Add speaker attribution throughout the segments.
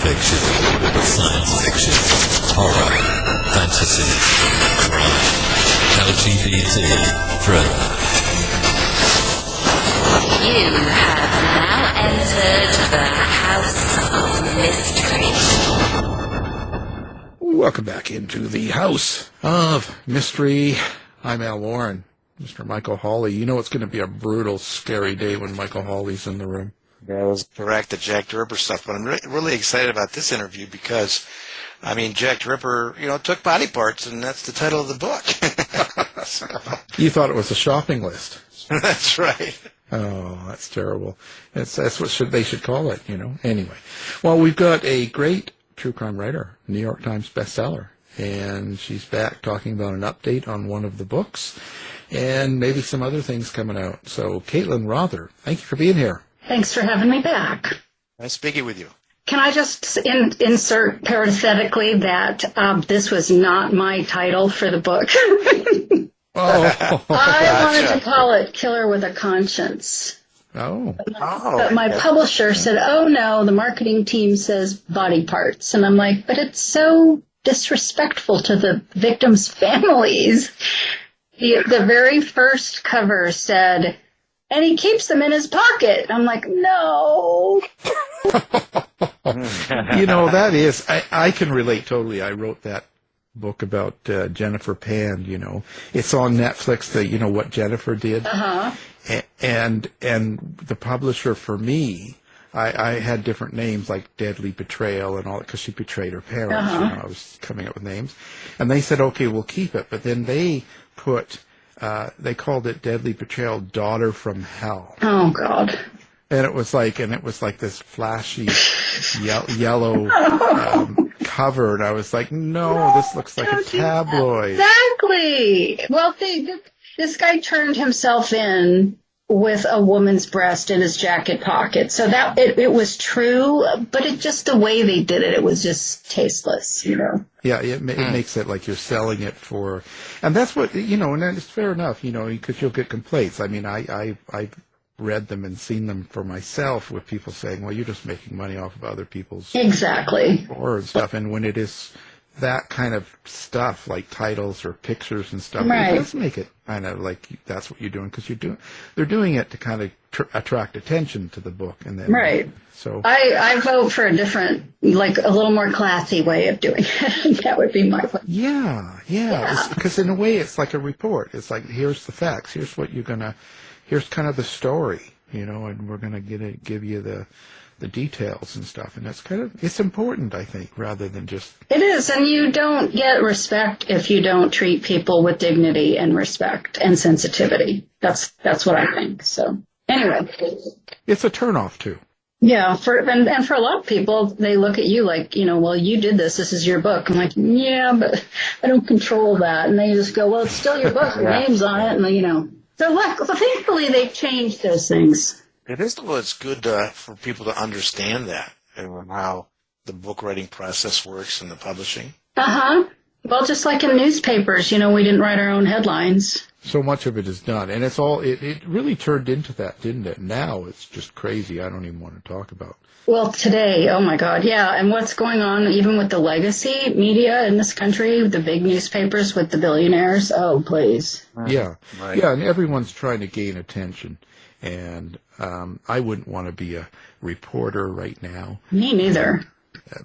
Speaker 1: fiction, science fiction, horror, fantasy, crime, LGBT, thriller.
Speaker 2: You have now entered the House of Mystery.
Speaker 3: Welcome back into the House of Mystery. I'm Al Warren. Mr. Michael Hawley. You know it's going to be a brutal, scary day when Michael Hawley's in the room.
Speaker 4: That was correct, the Jack the Ripper stuff. But I'm really excited about this interview because, I mean, Jack the Ripper, took body parts, and that's the title of the book. So.
Speaker 3: You thought it was a shopping list.
Speaker 4: That's right.
Speaker 3: Oh, that's terrible. That's what they should call it, Anyway. Well, we've got a great true crime writer, New York Times bestseller, and she's back talking about an update on one of the books and maybe some other things coming out. So, Caitlin Rother, thank you for being here.
Speaker 5: Thanks for having me back.
Speaker 4: Nice speaking with you.
Speaker 5: Can I just insert parenthetically that this was not my title for the book? I wanted to call it Killer with a Conscience.
Speaker 3: Oh.
Speaker 5: But my publisher said, oh, no, the marketing team says body parts. And I'm like, but it's so disrespectful to the victims' families. The very first cover said, and he keeps them in his pocket. I'm like, no.
Speaker 3: That is, I can relate totally. I wrote that book about Jennifer Pan, It's on Netflix, What Jennifer Did.
Speaker 5: Uh-huh.
Speaker 3: And the publisher for me, I had different names like Deadly Betrayal and all that because she betrayed her parents.
Speaker 5: Uh-huh.
Speaker 3: I was coming up with names. And they said, okay, we'll keep it. But then they they called it Deadly Betrayal, Daughter from Hell.
Speaker 5: Oh, God.
Speaker 3: And it was like this flashy yellow cover. And I was like, no, this looks like a tabloid.
Speaker 5: Exactly. Well, this guy turned himself in with a woman's breast in his jacket pocket. So that it was true, but the way they did it, it was just tasteless,
Speaker 3: Yeah, it makes it like you're selling it for, and that's what, and it's fair enough, because you'll get complaints. I mean, I've read them and seen them for myself with people saying, well, you're just making money off of other people's horror and stuff. And when it is that kind of stuff, like titles or pictures and stuff,
Speaker 5: right.
Speaker 3: It does make it kind of like that's what you're doing, because they're doing it to kind of attract attention to the book. And then,
Speaker 5: right.
Speaker 3: So
Speaker 5: I vote for a different, like a little more classy way of doing it. That would be my vote.
Speaker 3: Yeah. Because in a way, it's like a report. It's like, here's the facts. Here's what here's kind of the story, and we're going to give you the details and stuff. And it's important, I think, rather than just...
Speaker 5: It is, and you don't get respect if you don't treat people with dignity and respect and sensitivity. That's what I think. So, anyway.
Speaker 3: It's a turnoff, too.
Speaker 5: Yeah, for a lot of people, they look at you like, well, you did this is your book. I'm like, yeah, but I don't control that. And they just go, well, it's still your book, your name's on it, and, So thankfully, they've changed those things.
Speaker 4: It is, well, it's good for people to understand that and how the book writing process works and the publishing.
Speaker 5: Uh-huh. Well, just like in newspapers, we didn't write our own headlines.
Speaker 3: So much of it is done. And it's all, it really turned into that, didn't it? Now it's just crazy. I don't even want to talk about.
Speaker 5: Well, today, oh my God, yeah. And what's going on even with the legacy media in this country, the big newspapers with the billionaires? Oh, please.
Speaker 3: Yeah.
Speaker 4: Right.
Speaker 3: Yeah, and everyone's trying to gain attention. And I wouldn't want to be a reporter right now.
Speaker 5: Me neither.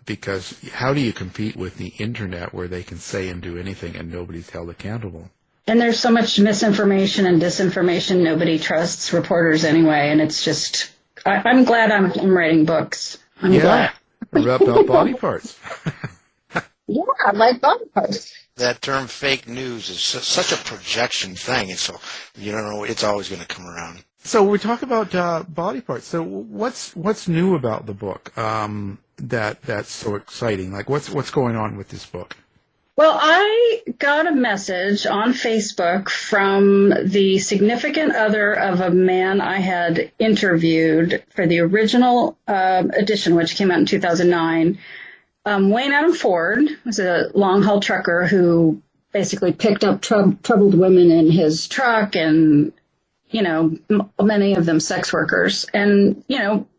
Speaker 3: Because how do you compete with the internet where they can say and do anything and nobody's held accountable?
Speaker 5: And there's so much misinformation and disinformation. Nobody trusts reporters anyway. And it's just, I'm glad I'm writing books. I'm glad.
Speaker 3: About body parts.
Speaker 5: Yeah, I like body parts.
Speaker 4: That term fake news is such a projection thing. And so, it's always going to come around.
Speaker 3: So we talk about body parts. So what's new about the book that's so exciting? Like what's going on with this book?
Speaker 5: Well, I got a message on Facebook from the significant other of a man I had interviewed for the original edition, which came out in 2009. Wayne Adam Ford was a long-haul trucker who basically picked up troubled women in his truck and many of them sex workers. And,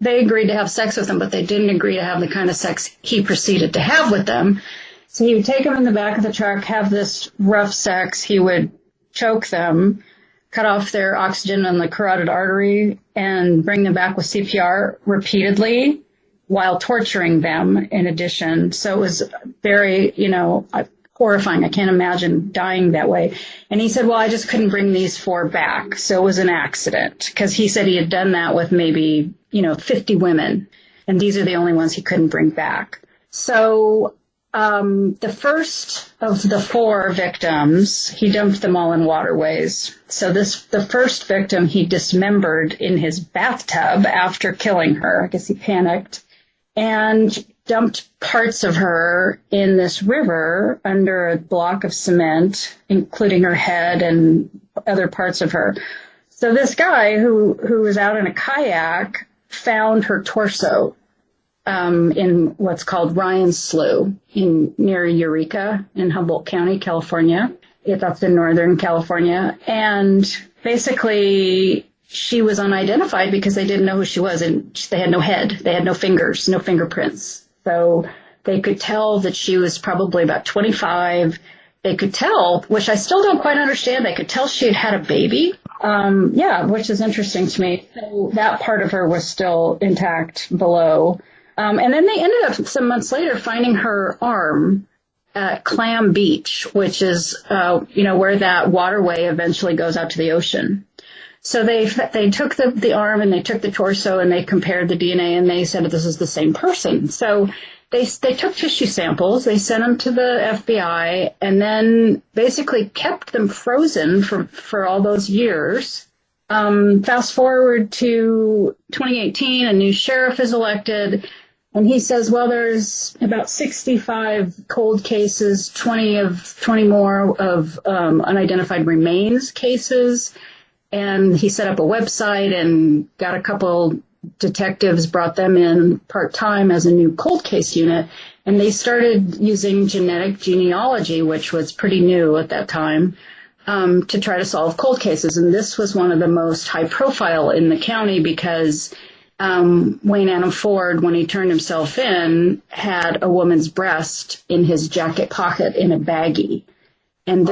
Speaker 5: they agreed to have sex with them, but they didn't agree to have the kind of sex he proceeded to have with them. So he would take them in the back of the truck, have this rough sex. He would choke them, cut off their oxygen in the carotid artery, and bring them back with CPR repeatedly while torturing them in addition. So it was very, horrifying. I can't imagine dying that way. And he said, well, I just couldn't bring these 4 back. So it was an accident, because he said he had done that with maybe, 50 women. And these are the only ones he couldn't bring back. So the first of the 4 victims, he dumped them all in waterways. So the first victim he dismembered in his bathtub after killing her. I guess he panicked and dumped parts of her in this river under a block of cement, including her head and other parts of her. So this guy who was out in a kayak found her torso in what's called Ryan's Slough near Eureka in Humboldt County, California. That's in Northern California. And basically, she was unidentified because they didn't know who she was, and they had no head. They had no fingers, no fingerprints. So they could tell that she was probably about 25. They could tell, which I still don't quite understand, they could tell she had had a baby. Which is interesting to me. So that part of her was still intact below. And then they ended up some months later finding her arm at Clam Beach, which is, where that waterway eventually goes out to the ocean. So they took the arm and they took the torso and they compared the DNA and they said this is the same person. So they took tissue samples, they sent them to the FBI, and then basically kept them frozen for all those years. Fast forward to 2018, a new sheriff is elected. And he says, well, there's about 65 cold cases, 20 more of unidentified remains cases. And he set up a website and got a couple detectives, brought them in part-time as a new cold case unit. And they started using genetic genealogy, which was pretty new at that time, to try to solve cold cases. And this was one of the most high-profile in the county because Wayne Adam Ford, when he turned himself in, had a woman's breast in his jacket pocket in a baggie. And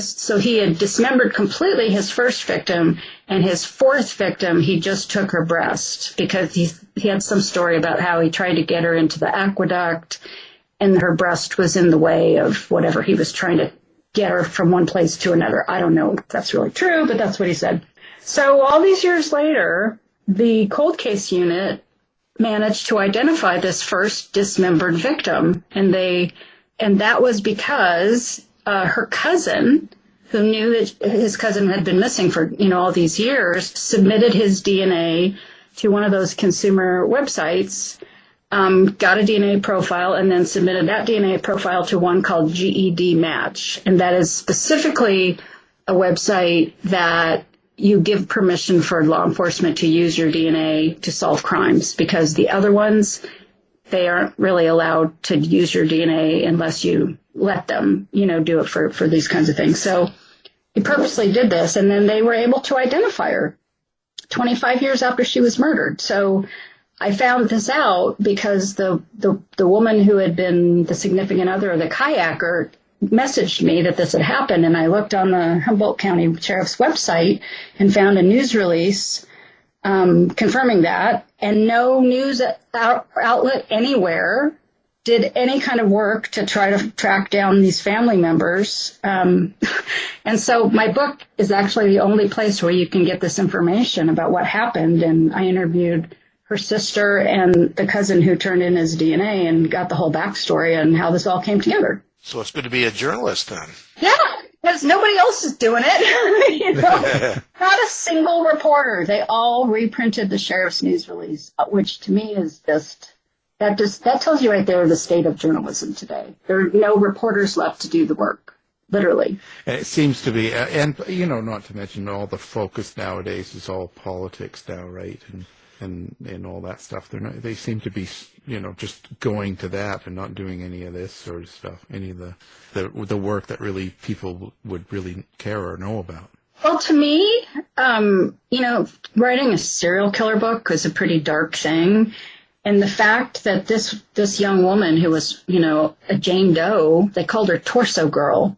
Speaker 5: so he had dismembered completely his first victim, and his 4th victim, he just took her breast because he had some story about how he tried to get her into the aqueduct, and her breast was in the way of whatever he was trying to get her from one place to another. I don't know if that's really true, but that's what he said. So all these years later, the cold case unit managed to identify this first dismembered victim, and that was because her cousin, who knew that his cousin had been missing for all these years, submitted his DNA to one of those consumer websites, got a DNA profile, and then submitted that DNA profile to one called GED Match, and that is specifically a website that you give permission for law enforcement to use your DNA to solve crimes, because the other ones, they aren't really allowed to use your DNA unless you let them, do it for these kinds of things. So he purposely did this, and then they were able to identify her 25 years after she was murdered. So I found this out because the woman who had been the significant other of the kayaker messaged me that this had happened, and I looked on the Humboldt County Sheriff's website and found a news release confirming that, and no news outlet anywhere did any kind of work to try to track down these family members. And so my book is actually the only place where you can get this information about what happened, and I interviewed her sister and the cousin who turned in his DNA and got the whole backstory and how this all came together.
Speaker 4: So it's good to be a journalist then.
Speaker 5: Yeah, because nobody else is doing it. Not a single reporter. They all reprinted the sheriff's news release, which to me is that tells you right there the state of journalism today. There are no reporters left to do the work, literally.
Speaker 3: And it seems to be, and not to mention all the focus nowadays is all politics now, right? And all that stuff. They seem to be, just going to that and not doing any of this sort of stuff, any of the work that really people would really care or know about.
Speaker 5: Well, to me, writing a serial killer book was a pretty dark thing. And the fact that this young woman who was, a Jane Doe, they called her Torso Girl,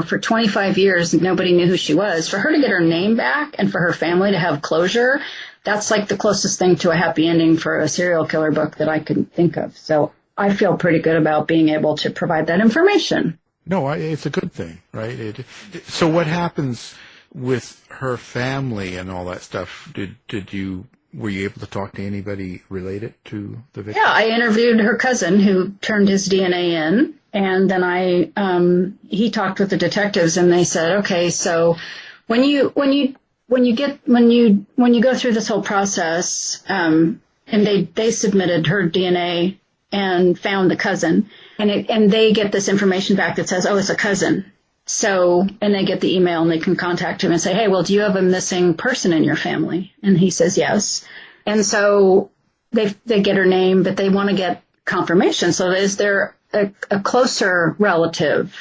Speaker 5: for 25 years, nobody knew who she was. For her to get her name back and for her family to have closure, that's like the closest thing to a happy ending for a serial killer book that I could think of. So I feel pretty good about being able to provide that information.
Speaker 3: No, it's a good thing, right? So what happens with her family and all that stuff? Were you able to talk to anybody related to the victim? Yeah,
Speaker 5: I interviewed her cousin who turned his DNA in, and then he talked with the detectives, and they said, okay, so when you go through this whole process, and they submitted her DNA and found the cousin, and they get this information back that says, oh, it's a cousin. So, and they get the email and they can contact him and say, hey, well, do you have a missing person in your family? And he says, yes. And so they get her name, but they want to get confirmation. So is there a closer relative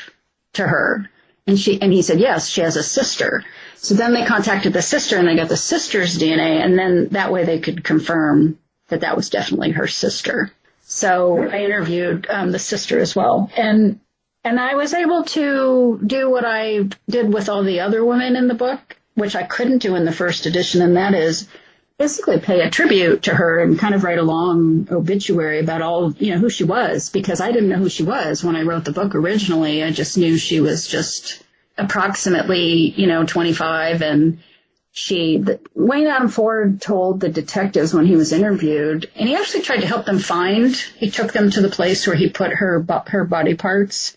Speaker 5: to her? And he said, yes, she has a sister. So then they contacted the sister and they got the sister's DNA. And then that way they could confirm that was definitely her sister. So I interviewed the sister as well. And I was able to do what I did with all the other women in the book, which I couldn't do in the first edition, and that is basically pay a tribute to her and kind of write a long obituary about all, who she was, because I didn't know who she was when I wrote the book originally. I just knew she was just approximately, 25, and Wayne Adam Ford told the detectives when he was interviewed, and he actually tried to help them he took them to the place where he put her body parts,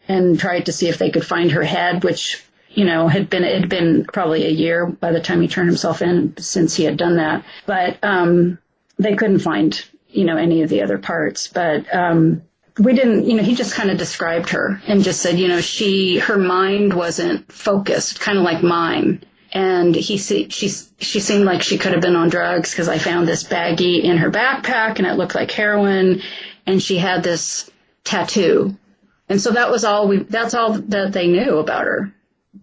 Speaker 5: and tried to see if they could find her head, which, it had been probably a year by the time he turned himself in since he had done that. But they couldn't find, any of the other parts. But we didn't, he just kind of described her and just said, her mind wasn't focused, kind of like mine. And she seemed like she could have been on drugs because I found this baggie in her backpack and it looked like heroin. And she had this tattoo. And so that's all that they knew about her.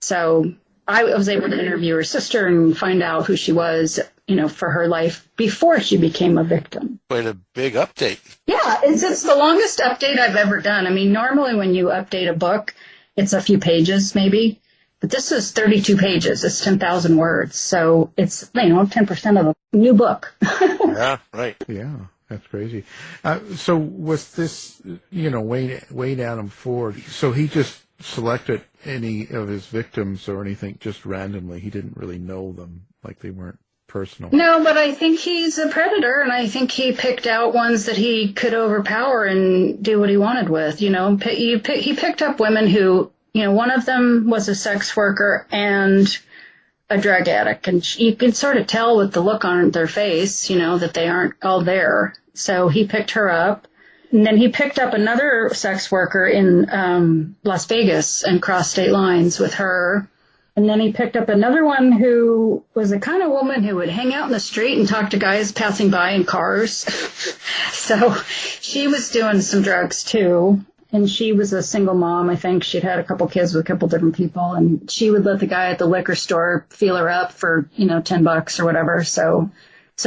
Speaker 5: So I was able to interview her sister and find out who she was, for her life before she became a victim.
Speaker 4: Quite a big update.
Speaker 5: Yeah, it's the longest update I've ever done. I mean, normally when you update a book, it's a few pages maybe, but this is 32 pages. It's 10,000 words. So it's, 10% of a new book.
Speaker 4: Yeah, right.
Speaker 3: Yeah. That's crazy. So was this, Wayne Adam Ford, so he just selected any of his victims or anything just randomly? He didn't really know them, like they weren't personal.
Speaker 5: No, but I think he's a predator, and I think he picked out ones that he could overpower and do what he wanted with. He picked up women who, one of them was a sex worker and a drug addict, and you can sort of tell with the look on their face, that they aren't all there. So he picked her up, and then he picked up another sex worker in Las Vegas and crossed state lines with her. And then he picked up another one who was the kind of woman who would hang out in the street and talk to guys passing by in cars. So she was doing some drugs too. And she was a single mom. I think she'd had a couple kids with a couple different people. And she would let the guy at the liquor store feel her up for, $10 or whatever. So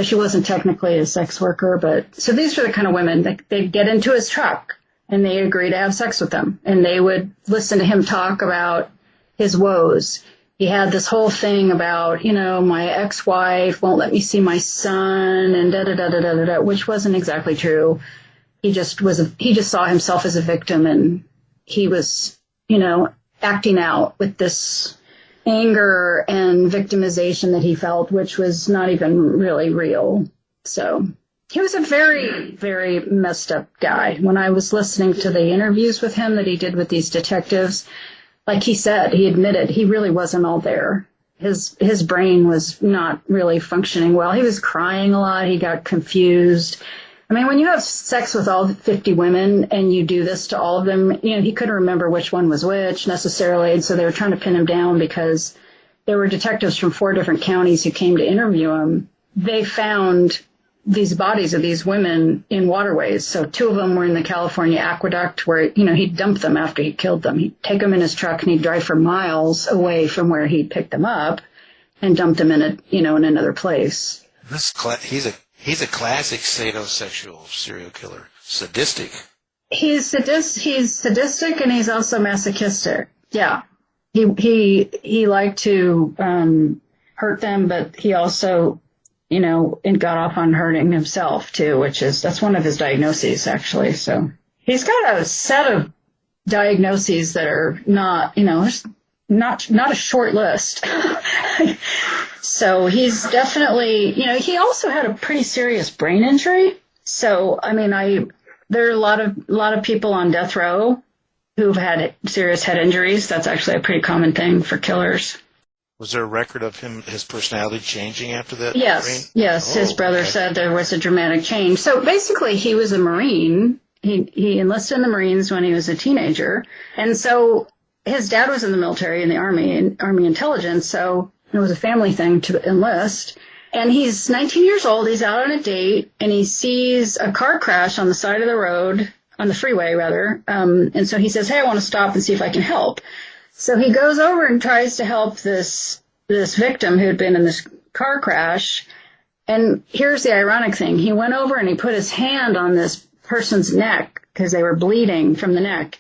Speaker 5: she wasn't technically a sex worker. But so these were the kind of women that they'd get into his truck and they agree to have sex with them. And they would listen to him talk about his woes. He had this whole thing about, my ex-wife won't let me see my son and da-da-da-da-da-da, which wasn't exactly true. He just saw himself as a victim, and he was, acting out with this anger and victimization that he felt, which was not even really real. So he was a very, very messed up guy. When I was listening to the interviews with him that he did with these detectives, like he said, he admitted he really wasn't all there. His brain was not really functioning well. He was crying a lot. He got confused. I mean, when you have sex with all 50 women and you do this to all of them, he couldn't remember which one was which necessarily. And so they were trying to pin him down because there were detectives from 4 different counties who came to interview him. They found these bodies of these women in waterways. So 2 of them were in the California aqueduct where, he'd dump them after he killed them. He'd take them in his truck and he'd drive for miles away from where he'd picked them up. and dumped him in in another place.
Speaker 4: He's a classic sadomasochistic serial killer. Sadistic.
Speaker 5: He's sadistic and he's also masochistic. Yeah. He liked to hurt them, but he also, and got off on hurting himself too, that's one of his diagnoses actually. So he's got a set of diagnoses that are not, not a short list. So he's definitely, he also had a pretty serious brain injury. So, there are a lot of people on death row who've had serious head injuries. That's actually a pretty common thing for killers.
Speaker 4: Was there a record of his personality changing after that?
Speaker 5: Yes. His brother said there was a dramatic change. So basically, he was a Marine. He enlisted in the Marines when he was a teenager, and so his dad was in the military in the Army intelligence. So it was a family thing to enlist. And he's 19 years old. He's out on a date, and he sees a car crash on the side of the road, on the freeway rather. And so he says, "Hey, I want to stop and see if I can help." So he goes over and tries to help this victim who had been in this car crash. And here's the ironic thing. He went over and he put his hand on this person's neck because they were bleeding from the neck.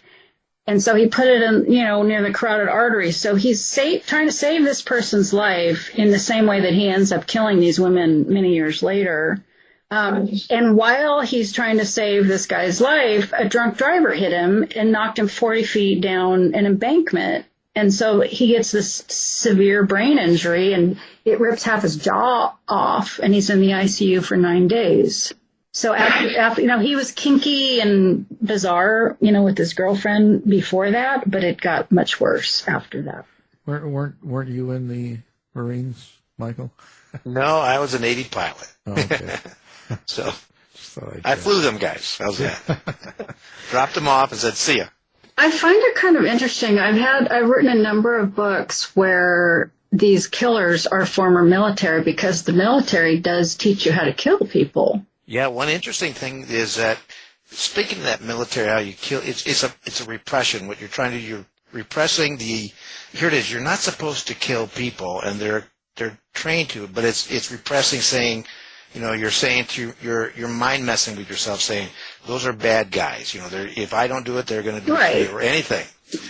Speaker 5: And so he put it in, near the carotid artery. So he's trying to save this person's life in the same way that he ends up killing these women many years later. And while he's trying to save this guy's life, a drunk driver hit him and knocked him 40 feet down an embankment. And so he gets this severe brain injury, and it rips half his jaw off, and he's in the ICU for 9 days. So after he was kinky and bizarre, with his girlfriend before that, but it got much worse after that.
Speaker 3: Weren't you in the Marines, Michael?
Speaker 4: No, I was a Navy pilot.
Speaker 3: Oh, okay.
Speaker 4: So I flew them guys. How's that? Dropped them off and said, "See ya."
Speaker 5: I find it kind of interesting. I've written a number of books where these killers are former military, because the military does teach you how to kill people.
Speaker 4: Yeah, one interesting thing is that, speaking of that military, how you kill, it's a repression. What you're trying to do, you're repressing here it is, you're not supposed to kill people, and they're trained to, but it's repressing, saying, you're saying to, you're mind messing with yourself, saying, those are bad guys, if I don't do it, they're going to do it or anything.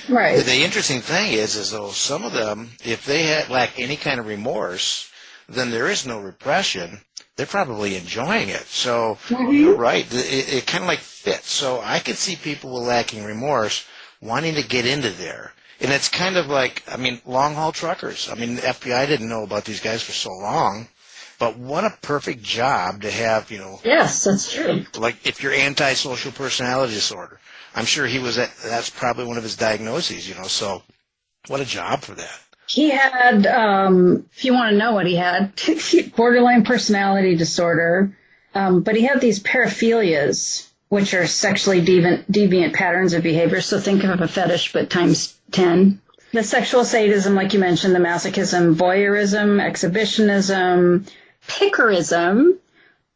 Speaker 5: Right.
Speaker 4: The interesting thing is though some of them, if they lack any kind of remorse, then there is no repression. They're probably enjoying it. So you're right. It kind of like fits. So I could see people with lacking remorse wanting to get into there. And it's kind of like, long haul truckers. The FBI didn't know about these guys for so long. But what a perfect job to have,
Speaker 5: Yes, that's true.
Speaker 4: Like if you're antisocial personality disorder. I'm sure that's probably one of his diagnoses, so what a job for that.
Speaker 5: He had, if you want to know what he had, borderline personality disorder, but he had these paraphilias, which are sexually deviant patterns of behavior. So think of a fetish, but times 10. The sexual sadism, like you mentioned, the masochism, voyeurism, exhibitionism, pickerism,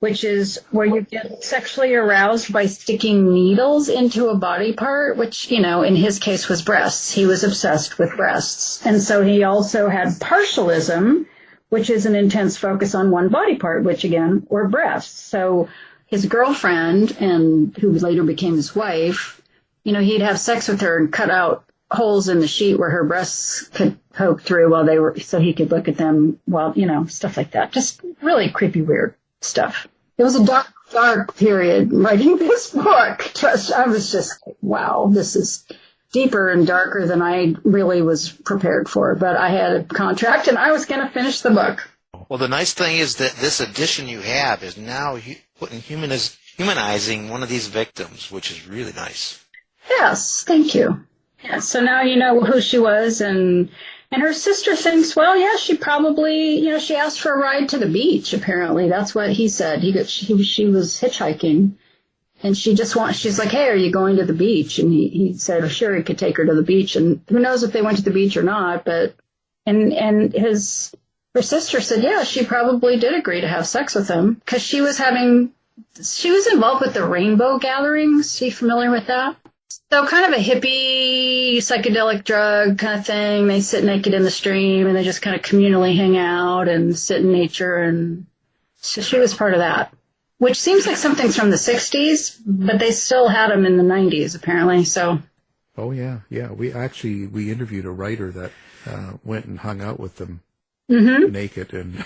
Speaker 5: which is where you get sexually aroused by sticking needles into a body part, which, in his case was breasts. He was obsessed with breasts. And so he also had partialism, which is an intense focus on one body part, which again were breasts. So his girlfriend, and who later became his wife, he'd have sex with her and cut out holes in the sheet where her breasts could poke through so he could look at them while, stuff like that. Just really creepy, weird stuff. It was a dark period writing this book. I was just, wow, this is deeper and darker than I really was prepared for. But I had a contract and I was going to finish the book.
Speaker 4: Well, the nice thing is that this edition you have is now humanizing one of these victims, which is really nice.
Speaker 5: Yes, thank you. Yeah, so now you know who she was, and her sister thinks, well, yeah, she probably, she asked for a ride to the beach, apparently. That's what he said. She was hitchhiking, and she's like, hey, are you going to the beach? And he said, oh, sure, he could take her to the beach, and who knows if they went to the beach or not, but, and her sister said, yeah, she probably did agree to have sex with him, because she was involved with the rainbow gatherings. Are you familiar with that? So kind of a hippie psychedelic drug kind of thing. They sit naked in the stream and they just kind of communally hang out and sit in nature. And so she was part of that, which seems like something's from the 60s, but they still had them in the 90s apparently. So.
Speaker 3: Oh yeah. We interviewed a writer that went and hung out with them naked and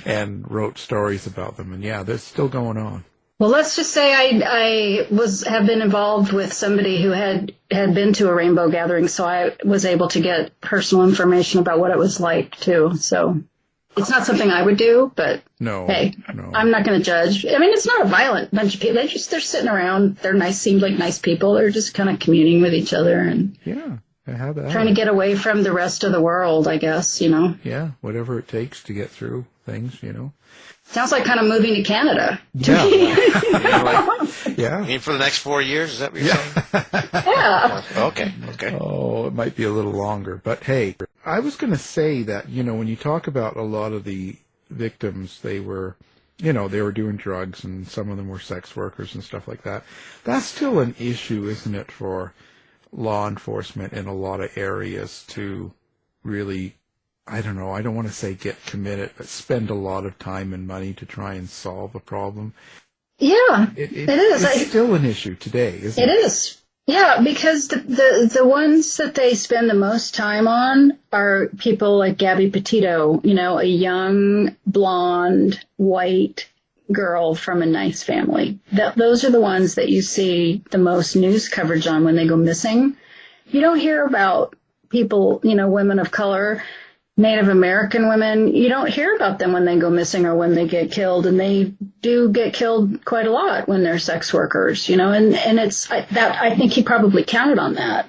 Speaker 3: and wrote stories about them. And yeah, they're still going on.
Speaker 5: Well, let's just say I have been involved with somebody who had been to a rainbow gathering, so I was able to get personal information about what it was like too. So it's not something I would do, but hey, I'm not going to judge. I mean, it's not a violent bunch of people. They're sitting around. They're nice, seemed like nice people. They're just kind of communing with each other and trying to get away from the rest of the world, I guess,
Speaker 3: Yeah, whatever it takes to get through things,
Speaker 5: Sounds like kind of moving to Canada.
Speaker 3: Yeah.
Speaker 4: Yeah. I mean, for the next 4 years, is that what you're saying?
Speaker 5: Yeah.
Speaker 4: Okay.
Speaker 3: Oh, it might be a little longer. But hey, I was going to say that, when you talk about a lot of the victims, they were doing drugs and some of them were sex workers and stuff like that. That's still an issue, isn't it, for law enforcement in a lot of areas to really, I don't know, I don't want to say get committed, but spend a lot of time and money to try and solve a problem.
Speaker 5: Yeah, it is.
Speaker 3: It's still an issue today, isn't it?
Speaker 5: It is. Yeah, because the ones that they spend the most time on are people like Gabby Petito, a young, blonde, white girl from a nice family. Those are the ones that you see the most news coverage on when they go missing. You don't hear about people, women of color, Native American women. You don't hear about them when they go missing or when they get killed, and they do get killed quite a lot when they're sex workers, and it's that I think he probably counted on that,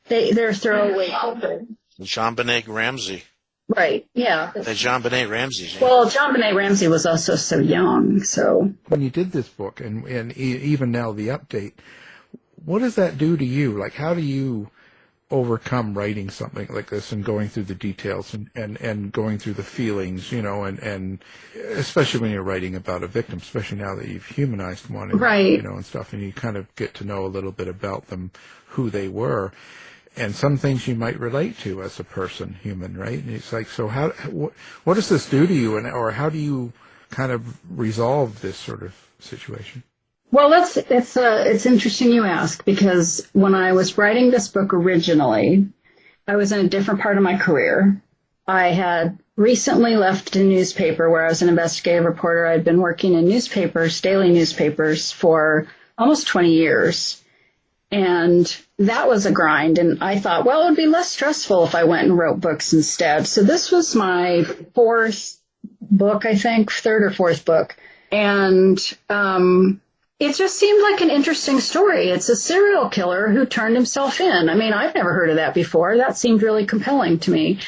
Speaker 5: they're throwaway children.
Speaker 4: JonBenet Ramsey.
Speaker 5: Right, yeah.
Speaker 4: JonBenet Ramsey.
Speaker 5: Well, JonBenet Ramsey was also so young, so.
Speaker 3: When you did this book, and even now the update, what does that do to you? Like, how do you overcome writing something like this and going through the details and going through the feelings, and especially when you're writing about a victim, especially now that you've humanized one, and,
Speaker 5: right.
Speaker 3: And stuff, and you kind of get to know a little bit about them, who they were, and some things you might relate to as a person, human, right? And it's like, so what does this do to you, or how do you kind of resolve this sort of situation?
Speaker 5: Well, it's interesting you ask, because when I was writing this book originally, I was in a different part of my career. I had recently left a newspaper where I was an investigative reporter. I'd been working in newspapers, daily newspapers, for almost 20 years. And that was a grind. And I thought, well, it would be less stressful if I went and wrote books instead. So this was my fourth book, I think, third or fourth book. And it just seemed like an interesting story. It's a serial killer who turned himself in. I mean, I've never heard of that before. That seemed really compelling to me.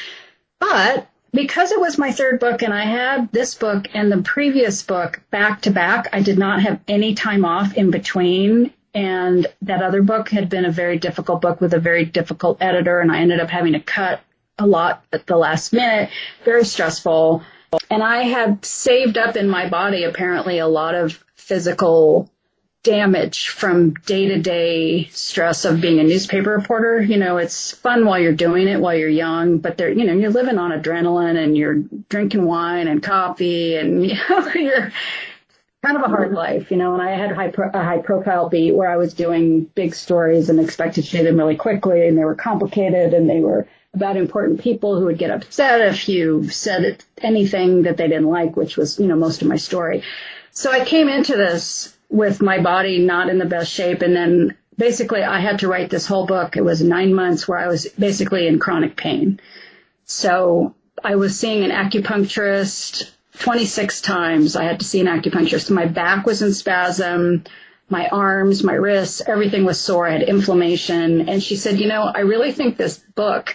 Speaker 5: But because it was my third book and I had this book and the previous book back to back, I did not have any time off in between. And that other book had been a very difficult book with a very difficult editor, and I ended up having to cut a lot at the last minute. Very stressful. And I had saved up in my body, apparently, a lot of physical damage from day-to-day stress of being a newspaper reporter. It's fun while you're doing it, while you're young, but you're living on adrenaline and you're drinking wine and coffee, and you're kind of a hard life, and I had a high-profile beat where I was doing big stories and expected to do them really quickly, and they were complicated, and they were about important people who would get upset if you said anything that they didn't like, which was, most of my story. So I came into this with my body not in the best shape, and then basically I had to write this whole book. It was 9 months where I was basically in chronic pain. So I was seeing an acupuncturist 26 times. I had to see an acupuncturist. My back was in spasm, my arms, my wrists, everything was sore. I had inflammation. And she said, I really think this book,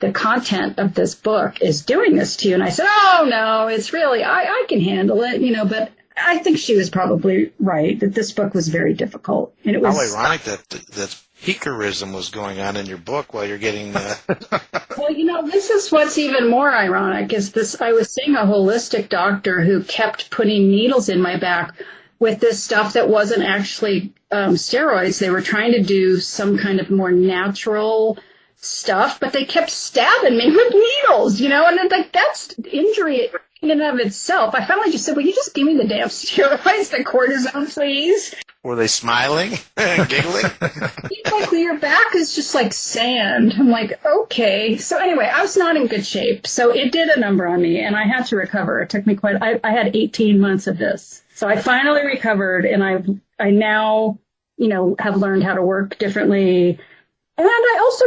Speaker 5: the content of this book is doing this to you. And I said, oh, no, it's really, I can handle it, but I think she was probably right that this book was very difficult. And it was
Speaker 4: how ironic that Hikarism was going on in your book while you're getting
Speaker 5: Well, this is what's even more ironic is this. I was seeing a holistic doctor who kept putting needles in my back with this stuff that wasn't actually steroids. They were trying to do some kind of more natural stuff, but they kept stabbing me with needles, and it's like, that's injury in and of itself. I finally just said, will you just give me the damn steroids, the cortisone, please?
Speaker 4: Were they smiling, giggling?
Speaker 5: He's like, your back is just like sand. I'm like, okay. So anyway, I was not in good shape. So it did a number on me, and I had to recover. It took me I had 18 months of this. So I finally recovered, and I now, have learned how to work differently. And I also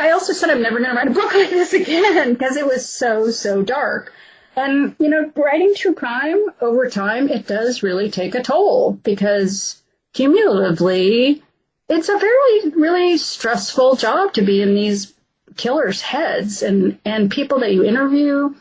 Speaker 5: I also said I'm never going to write a book like this again, because it was so dark. And, writing true crime over time, it does really take a toll, because cumulatively, it's a really stressful job to be in these killers' heads, and people that you interview,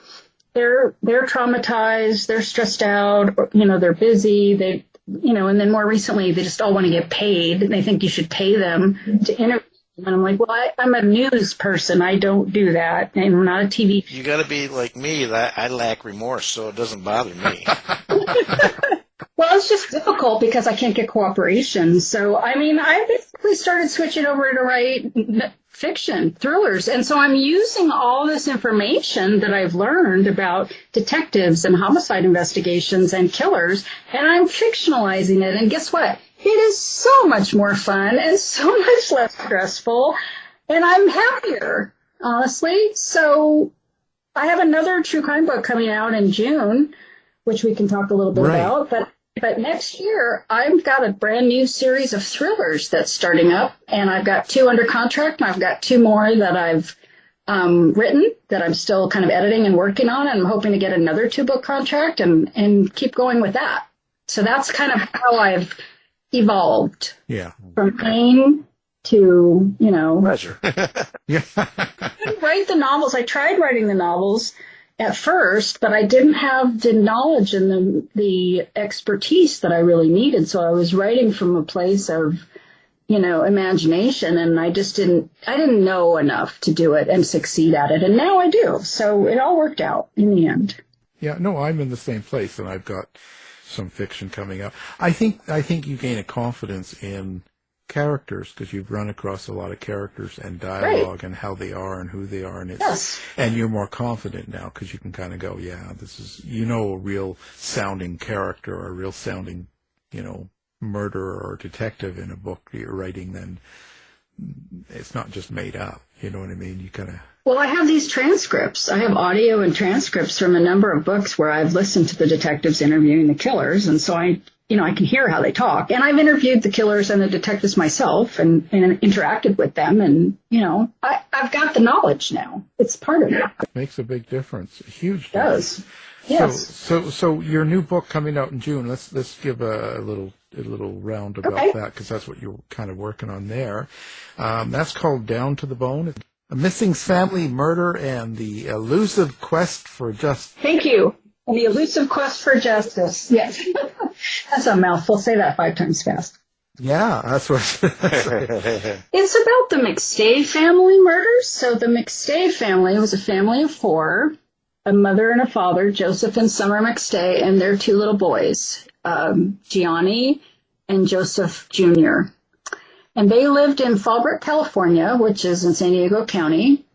Speaker 5: they're traumatized, they're stressed out, or, they're busy, and then more recently, they just all want to get paid, and they think you should pay them to interview. And I'm like, well, I'm a news person. I don't do that. I'm not a TV.
Speaker 4: You got to be like me. That I lack remorse, so it doesn't bother me.
Speaker 5: Well, it's just difficult because I can't get cooperation. So, I basically started switching over to write fiction, thrillers. And so I'm using all this information that I've learned about detectives and homicide investigations and killers, and I'm fictionalizing it. And guess what? It is so much more fun and so much less stressful, and I'm happier, honestly. So I have another true crime book coming out in June, which we can talk a little bit about. But next year, I've got a brand new series of thrillers that's starting up, and I've got 2 under contract, and I've got 2 more that I've written that I'm still kind of editing and working on, and I'm hoping to get another 2-book contract and keep going with that. So that's kind of how I've evolved.
Speaker 3: Yeah.
Speaker 5: From pain to,
Speaker 4: Pleasure.
Speaker 3: Yeah.
Speaker 5: I didn't write the novels. I tried writing the novels at first, but I didn't have the knowledge and the expertise that I really needed. So I was writing from a place of, imagination, and I didn't know enough to do it and succeed at it. And now I do. So it all worked out in the end.
Speaker 3: Yeah, no, I'm in the same place, and I've got some fiction coming up. I think you gain a confidence in characters because you've run across a lot of characters and dialogue and how they are and who they are, and and you're more confident now because you can kind of go, yeah, this is a real sounding character or a real sounding murderer or detective in a book that you're writing. Then it's not just made up. You know what I mean? You kind of.
Speaker 5: Well, I have these transcripts. I have audio and transcripts from a number of books where I've listened to the detectives interviewing the killers, and so I can hear how they talk. And I've interviewed the killers and the detectives myself and interacted with them, and, I've got the knowledge now. It's part of it.
Speaker 3: It makes a big difference, a huge
Speaker 5: It
Speaker 3: difference.
Speaker 5: does. Yes.
Speaker 3: So your new book coming out in June, let's give a little round about that, because that's what you're kind of working on there. That's called Down to the Bone. A missing family murder and the elusive quest for justice.
Speaker 5: Thank you. And the elusive quest for justice. Yes. That's a mouthful. Say that 5 times fast.
Speaker 3: Yeah, that's what.
Speaker 5: It's about the McStay family murders. So the McStay family was a family of 4, a mother and a father, Joseph and Summer McStay, and their 2 little boys, Gianni and Joseph Jr. And they lived in Fallbrook, California, which is in San Diego County.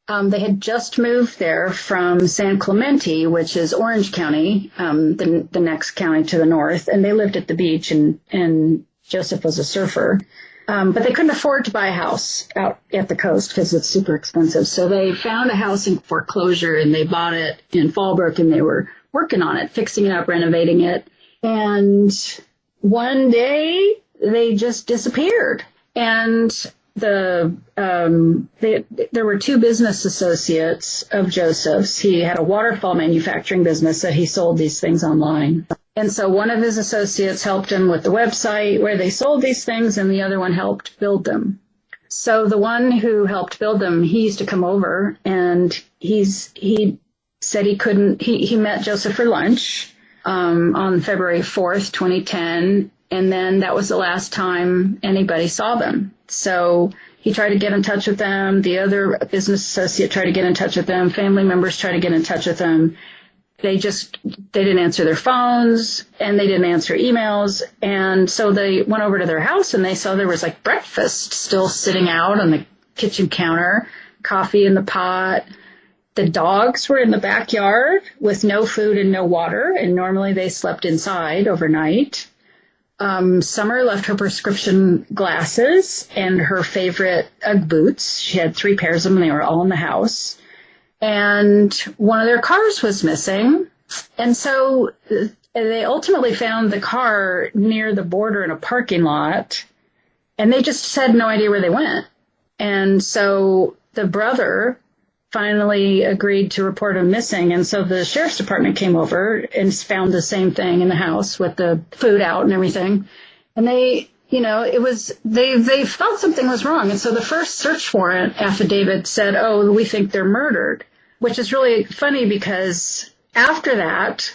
Speaker 5: They had just moved there from San Clemente, which is Orange County, the next county to the north. And they lived at the beach, and Joseph was a surfer. But they couldn't afford to buy a house out at the coast because it's super expensive. So they found a house in foreclosure, and they bought it in Fallbrook, and they were working on it, fixing it up, renovating it. And one day they just disappeared. And there were 2 business associates of Joseph's. He had a waterfall manufacturing business that he sold these things online. And so one of his associates helped him with the website where they sold these things, and the other one helped build them. So the one who helped build them, he used to come over, and he said he couldn't. He met Joseph for lunch on February 4th, 2010. And then that was the last time anybody saw them. So he tried to get in touch with them. The other business associate tried to get in touch with them. Family members tried to get in touch with them. they didn't answer their phones and they didn't answer emails. And so they went over to their house and they saw there was like breakfast still sitting out on the kitchen counter, coffee in the pot. The dogs were in the backyard with no food and no water. And normally they slept inside overnight. Summer left her prescription glasses and her favorite Ugg boots. She had 3 pairs of them. They were all in the house. And one of their cars was missing. And so they ultimately found the car near the border in a parking lot. And they just had no idea where they went. And so the brother finally agreed to report them missing. And so the sheriff's department came over and found the same thing in the house with the food out and everything. And they felt something was wrong. And so the first search warrant affidavit said, oh, we think they're murdered, which is really funny because after that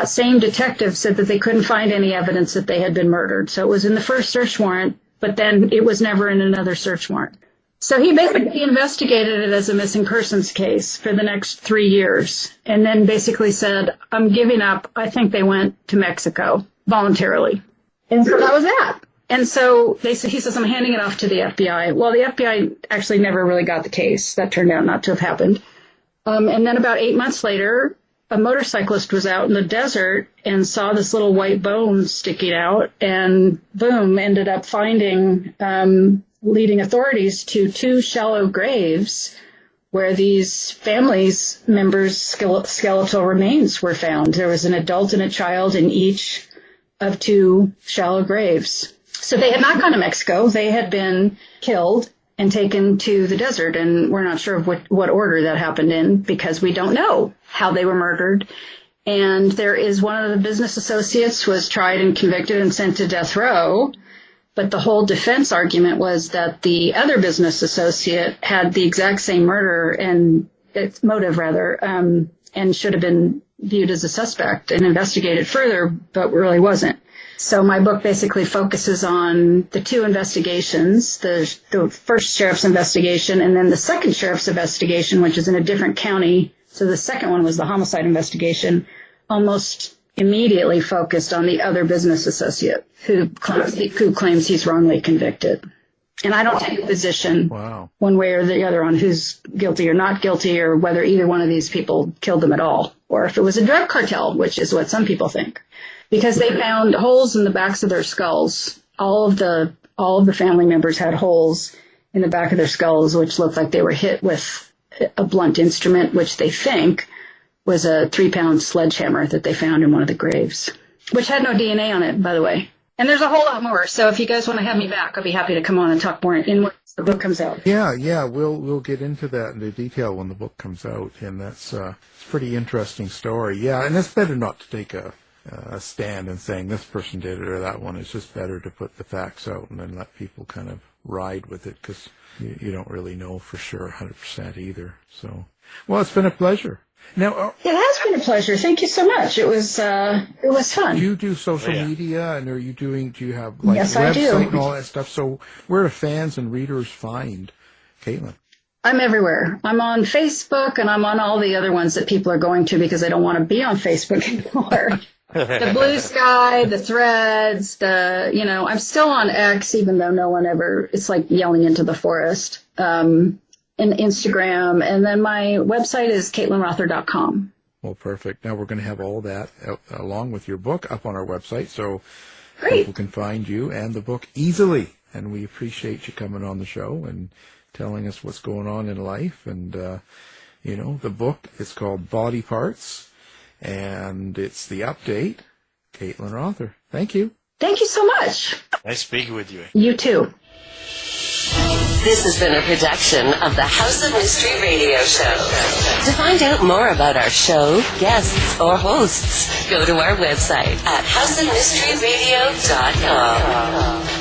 Speaker 5: same detective said that they couldn't find any evidence that they had been murdered. So it was in the first search warrant, but then it was never in another search warrant. So he basically investigated it as a missing persons case for the next 3 years and then basically said, I'm giving up. I think they went to Mexico voluntarily. And so that was that. And so he says, I'm handing it off to the FBI. Well, the FBI actually never really got the case. That turned out not to have happened. And then about 8 months later, a motorcyclist was out in the desert and saw this little white bone sticking out and boom, ended up finding, leading authorities to 2 shallow graves where these families members' skeletal remains were found. There was an adult and a child in each of 2 shallow graves. So they had not gone to Mexico. They had been killed and taken to the desert, and we're not sure of what order that happened in because we don't know how they were murdered. And there is one of the business associates was tried and convicted and sent to death row. But the whole defense argument was that the other business associate had the exact same murder and motive, and should have been viewed as a suspect and investigated further, but really wasn't. So my book basically focuses on the 2 investigations, the first sheriff's investigation and then the second sheriff's investigation, which is in a different county. So the second one was the homicide investigation, almost immediately focused on the other business associate who claims he's wrongly convicted. And I don't take a position one way or the other on who's guilty or not guilty or whether either one of these people killed them at all or if it was a drug cartel, which is what some people think. Because they found holes in the backs of their skulls. All of the family members had holes in the back of their skulls, which looked like they were hit with a blunt instrument, which they think was a 3-pound sledgehammer that they found in one of the graves, which had no DNA on it, by the way. And there's a whole lot more. So if you guys want to have me back, I'll be happy to come on and talk more when the book comes out.
Speaker 3: Yeah, we'll get into that in the detail when the book comes out, and that's it's a pretty interesting story. Yeah, and it's better not to take a stand and saying this person did it or that one. It's just better to put the facts out and then let people kind of ride with it because you don't really know for sure 100% either. So, well, it's been a pleasure. Now,
Speaker 5: it has been a pleasure. Thank you so much. It was fun.
Speaker 3: Do you do social media, and do you have like
Speaker 5: yes,
Speaker 3: website and all that stuff? So where do fans and readers find Caitlin?
Speaker 5: I'm everywhere. I'm on Facebook, and I'm on all the other ones that people are going to because they don't want to be on Facebook anymore. The Blue Sky, the Threads, I'm still on X, even though no one ever, it's like yelling into the forest. And Instagram, and then my website is CaitlinRother.com.
Speaker 3: Well, perfect. Now we're going to have all that along with your book up on our website, so
Speaker 5: Great.
Speaker 3: People can find you and the book easily. And we appreciate you coming on the show and telling us what's going on in life. And the book is called Body Parts, and it's the update. Caitlin Rother, thank you.
Speaker 5: Thank you so much.
Speaker 4: Nice speaking with you.
Speaker 5: You too.
Speaker 2: This has been a production of the House of Mystery Radio Show. To find out more about our show, guests, or hosts, go to our website at houseofmysteryradio.com.